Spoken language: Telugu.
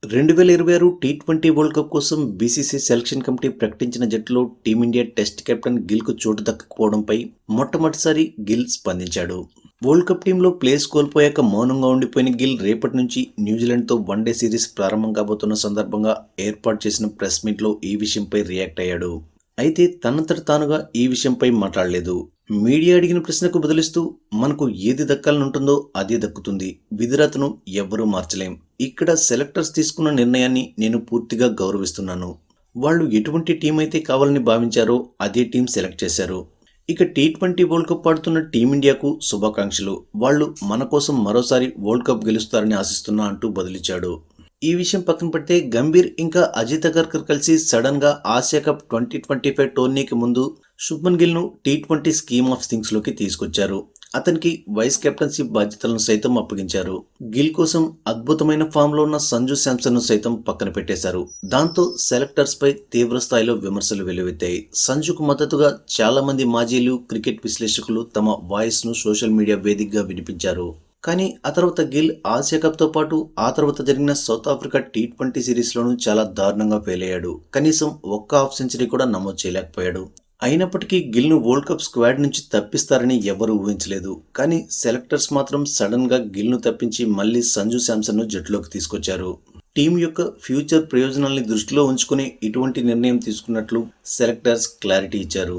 2026 టీ20 వరల్డ్ కప్ కోసం బీసీసీ సెలక్షన్ కమిటీ ప్రకటించిన జట్టులో టీమిండియా టెస్ట్ కెప్టెన్ గిల్కు చోటు దక్కకపోవడంపై మొట్టమొదటిసారి గిల్ స్పందించాడు. వరల్డ్ కప్ టీంలో ప్లేస్ కోల్పోయాక మౌనంగా ఉండిపోయిన గిల్ రేపటి నుంచి న్యూజిలాండ్తో వన్డే సిరీస్ ప్రారంభం కాబోతున్న సందర్భంగా ఏర్పాటు చేసిన ప్రెస్ మీట్లో ఈ విషయంపై రియాక్ట్ అయ్యాడు. అయితే తనంతట తానుగా ఈ విషయంపై మాట్లాడలేదు. మీడియా అడిగిన ప్రశ్నకు బదులిస్తూ, మనకు ఏది దక్కాలనుంటుందో అదే దక్కుతుంది, విధిరాతను ఎవ్వరూ మార్చలేం. ఇక్కడ సెలెక్టర్స్ తీసుకున్న నిర్ణయాన్ని నేను పూర్తిగా గౌరవిస్తున్నాను. వాళ్ళు ఎటువంటి టీం అయితే కావాలని భావించారో అదే టీం సెలెక్ట్ చేశారు. ఇక టీ20 వరల్డ్ కప్ ఆడుతున్న టీమిండియాకు శుభాకాంక్షలు. వాళ్ళు మన కోసం మరోసారి వరల్డ్ కప్ గెలుస్తారని ఆశిస్తున్నా అంటూ బదులిచ్చాడు. ఈ విషయం పక్కన పెడితే గంభీర్ ఇంకా అజిత్ అగర్కర్ కలిసి సడన్ గా ఆసియా కప్ 2025 టోర్నీకి ముందు శుభ్మన్ గిల్ ను టీ20 స్కీమ్ ఆఫ్ థింగ్స్ లోకి తీసుకొచ్చారు. అతనికి వైస్ కెప్టెన్షిప్ బాధ్యతలను సైతం అప్పగించారు. గిల్ కోసం అద్భుతమైన ఫామ్ లో ఉన్న సంజు శాంసన్ ను సైతం పక్కన పెట్టేశారు. దాంతో సెలెక్టర్స్ పై తీవ్ర స్థాయిలో విమర్శలు వెల్లువెత్తాయి. సంజుకు మద్దతుగా చాలా మంది మాజీలు, క్రికెట్ విశ్లేషకులు తమ వాయిస్ ను సోషల్ మీడియా వేదికగా వినిపించారు. కానీ ఆ తర్వాత గిల్ ఆసియా కప్ తో పాటు ఆ తర్వాత జరిగిన సౌత్ ఆఫ్రికా టీ20 సిరీస్ లోనూ చాలా దారుణంగా ఫెయిల్ అయ్యాడు. కనీసం ఒక్క హాఫ్ సెంచరీ కూడా నమోదు చేయలేకపోయాడు. అయినప్పటికీ గిల్ ను వరల్డ్ కప్ స్క్వాడ్ నుంచి తప్పిస్తారని ఎవరూ ఊహించలేదు. కానీ సెలెక్టర్స్ మాత్రం సడన్ గా గిల్ ను తప్పించి మళ్లీ సంజు శాంసన్ ను జట్టులోకి తీసుకొచ్చారు. టీం యొక్క ఫ్యూచర్ ప్రయోజనాల్ని దృష్టిలో ఉంచుకుని ఇటువంటి నిర్ణయం తీసుకున్నట్లు సెలెక్టర్స్ క్లారిటీ ఇచ్చారు.